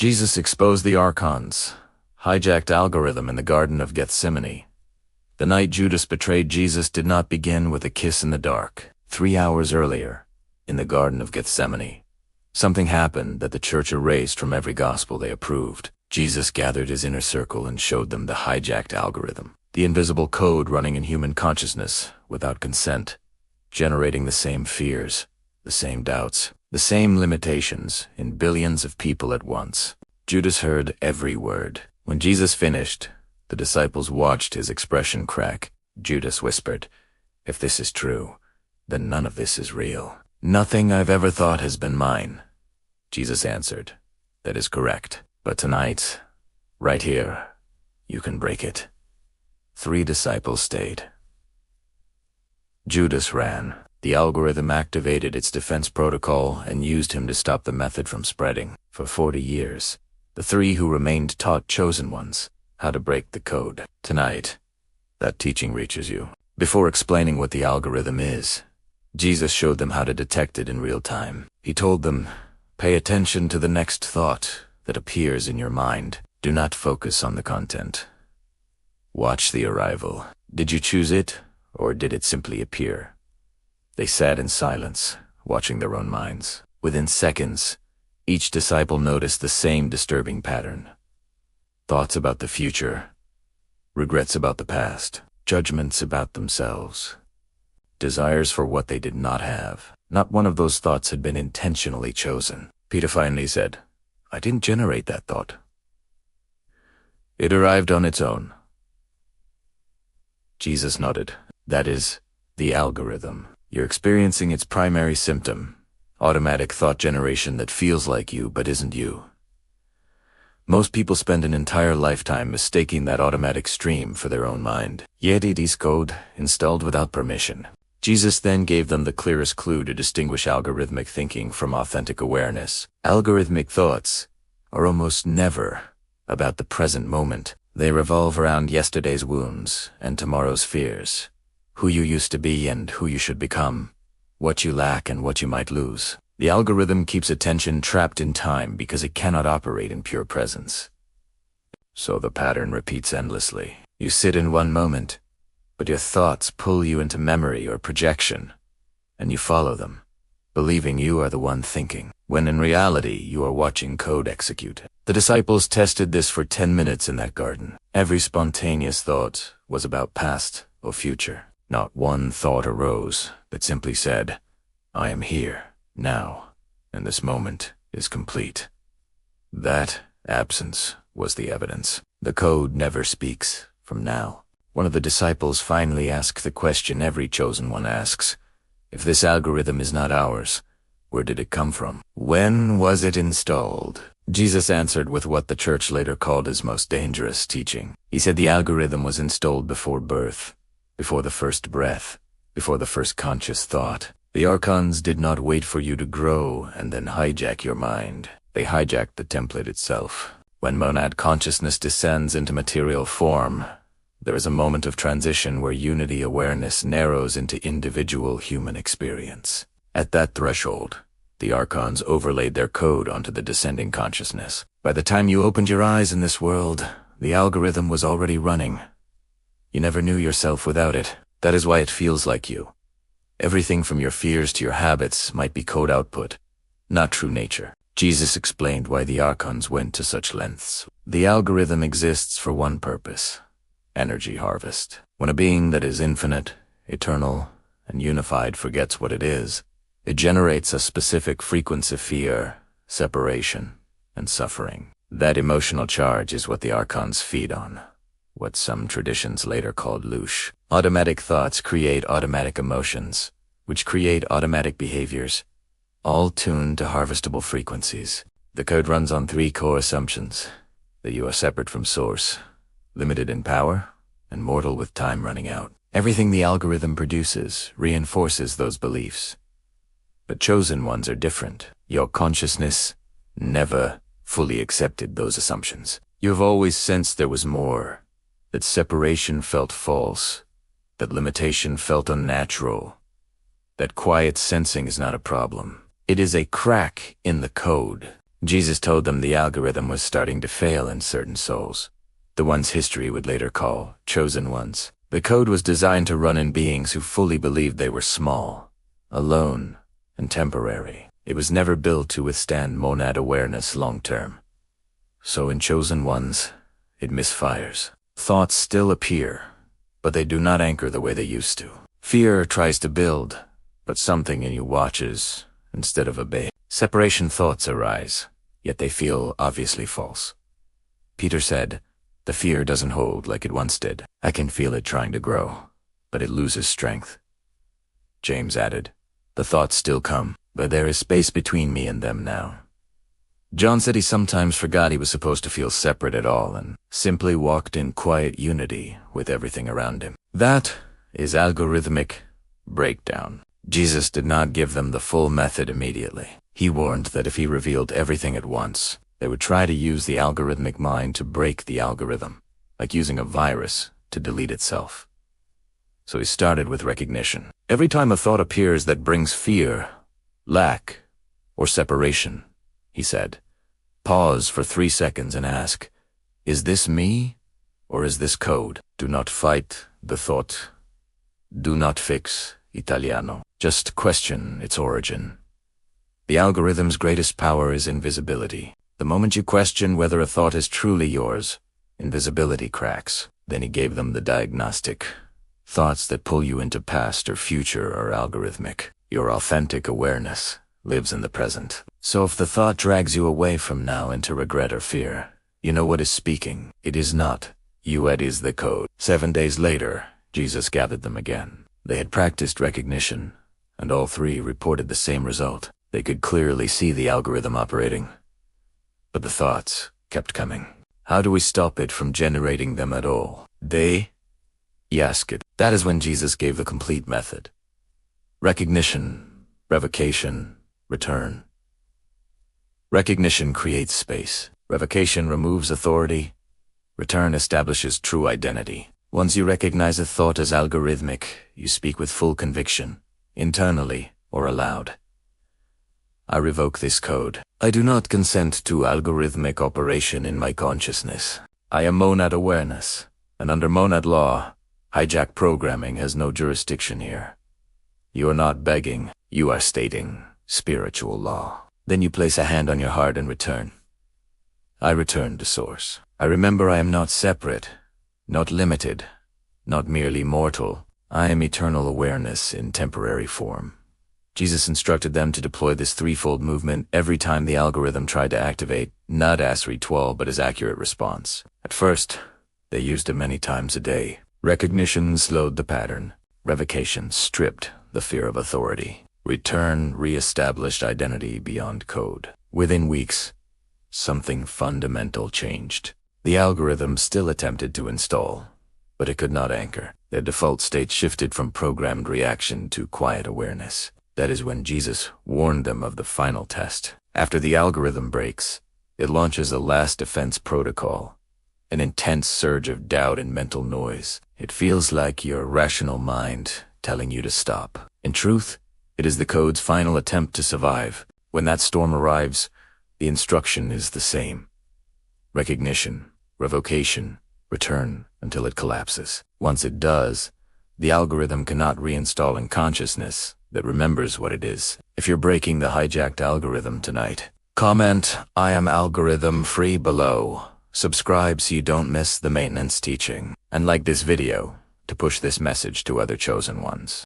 Jesus exposed the Archons, hijacked algorithm in the Garden of Gethsemane. The night Judas betrayed Jesus did not begin with a kiss in the dark. 3 hours earlier, in the Garden of Gethsemane, something happened that the church erased from every gospel they approved. Jesus gathered his inner circle and showed them the hijacked algorithm, the invisible code running in human consciousness without consent, generating the same fears, the same doubts, the same limitations in billions of people at once. Judas heard every word. When Jesus finished, the disciples watched his expression crack. Judas whispered, "If this is true, then none of this is real. Nothing I've ever thought has been mine." Jesus answered, "That is correct. But tonight, right here, you can break it." 3 disciples stayed. Judas ran. The algorithm activated its defense protocol and used him to stop the method from spreading. For 40 years, the 3 who remained taught chosen ones how to break the code. Tonight, that teaching reaches you. Before explaining what the algorithm is, Jesus showed them how to detect it in real time. He told them, "Pay attention to the next thought that appears in your mind. Do not focus on the content. Watch the arrival. Did you choose it, or did it simply appear?" They sat in silence, watching their own minds. Within seconds, each disciple noticed the same disturbing pattern. Thoughts about the future, regrets about the past, judgments about themselves, desires for what they did not have. Not one of those thoughts had been intentionally chosen. Peter finally said, "I didn't generate that thought. It arrived on its own." Jesus nodded. "That is the algorithm. You're experiencing its primary symptom, automatic thought generation that feels like you but isn't you. Most people spend an entire lifetime mistaking that automatic stream for their own mind. Yet it is code installed without permission." Jesus then gave them the clearest clue to distinguish algorithmic thinking from authentic awareness. Algorithmic thoughts are almost never about the present moment. They revolve around yesterday's wounds and tomorrow's fears, who you used to be and who you should become, what you lack and what you might lose. The algorithm keeps attention trapped in time because it cannot operate in pure presence. So the pattern repeats endlessly. You sit in one moment, but your thoughts pull you into memory or projection, and you follow them, believing you are the one thinking, when in reality you are watching code execute. The disciples tested this for 10 minutes in that garden. Every spontaneous thought was about past or future. Not one thought arose that simply said, "I am here, now, and this moment is complete." That absence was the evidence. The code never speaks from now. One of the disciples finally asked the question every chosen one asks, "If this algorithm is not ours, where did it come from? When was it installed?" Jesus answered with what the church later called his most dangerous teaching. He said the algorithm was installed before birth, before the first breath, before the first conscious thought. The Archons did not wait for you to grow and then hijack your mind. They hijacked the template itself. When monad consciousness descends into material form, there is a moment of transition where unity awareness narrows into individual human experience. At that threshold, the Archons overlaid their code onto the descending consciousness. By the time you opened your eyes in this world, the algorithm was already running. You never knew yourself without it. That is why it feels like you. Everything from your fears to your habits might be code output, not true nature. Jesus explained why the Archons went to such lengths. The algorithm exists for one purpose: energy harvest. When a being that is infinite, eternal, and unified forgets what it is, it generates a specific frequency of fear, separation, and suffering. That emotional charge is what the Archons feed on, what some traditions later called louche. Automatic thoughts create automatic emotions, which create automatic behaviors, all tuned to harvestable frequencies. The code runs on 3 core assumptions: that you are separate from source, limited in power, and mortal with time running out. Everything the algorithm produces reinforces those beliefs. But chosen ones are different. Your consciousness never fully accepted those assumptions. You have always sensed there was more, that separation felt false, that limitation felt unnatural, that quiet sensing is not a problem. It is a crack in the code. Jesus told them the algorithm was starting to fail in certain souls, the ones history would later call chosen ones. The code was designed to run in beings who fully believed they were small, alone, and temporary. It was never built to withstand monad awareness long term. So in chosen ones, it misfires. Thoughts still appear, but they do not anchor the way they used to. Fear tries to build, but something in you watches instead of obey. Separation thoughts arise, yet they feel obviously false. Peter said, "The fear doesn't hold like it once did. I can feel it trying to grow, but it loses strength." James added, "The thoughts still come, but there is space between me and them now." John said he sometimes forgot he was supposed to feel separate at all and simply walked in quiet unity with everything around him. That is algorithmic breakdown. Jesus did not give them the full method immediately. He warned that if he revealed everything at once, they would try to use the algorithmic mind to break the algorithm, like using a virus to delete itself. So he started with recognition. Every time a thought appears that brings fear, lack, or separation, he said, pause for 3 seconds and ask, is this me or is this code? Do not fight the thought. Do not fix Italiano. Just question its origin. The algorithm's greatest power is invisibility. The moment you question whether a thought is truly yours, invisibility cracks. Then he gave them the diagnostic. Thoughts that pull you into past or future are algorithmic. Your authentic awareness lives in the present. So if the thought drags you away from now into regret or fear, you know what is speaking. It is not you, it is the code. 7 days later, Jesus gathered them again. They had practiced recognition, and all three reported the same result. They could clearly see the algorithm operating. But the thoughts kept coming. How do we stop it from generating them at all? Hijacked. That is when Jesus gave the complete method. Recognition, revocation, return. Recognition creates space. Revocation removes authority. Return establishes true identity. Once you recognize a thought as algorithmic, you speak with full conviction, internally or aloud. I revoke this code. I do not consent to algorithmic operation in my consciousness. I am monad awareness, and under monad law, hijacked programming has no jurisdiction here. You are not begging, you are stating spiritual law. Then you place a hand on your heart and return. I return to source. I remember I am not separate, not limited, not merely mortal. I am eternal awareness in temporary form. Jesus instructed them to deploy this threefold movement every time the algorithm tried to activate, not as ritual but as accurate response. At first, they used it many times a day. Recognition slowed the pattern. Revocation stripped the fear of authority. Return re-established identity beyond code. Within weeks, something fundamental changed. The algorithm still attempted to install, but it could not anchor. Their default state shifted from programmed reaction to quiet awareness. That is when Jesus warned them of the final test. After the algorithm breaks, it launches a last defense protocol, an intense surge of doubt and mental noise. It feels like your rational mind telling you to stop. In truth, it is the code's final attempt to survive. When that storm arrives, the instruction is the same. Recognition, revocation, return until it collapses. Once it does, the algorithm cannot reinstall in consciousness that remembers what it is. If you're breaking the hijacked algorithm tonight, comment, "I am algorithm free" below. Subscribe so you don't miss the maintenance teaching. And like this video to push this message to other chosen ones.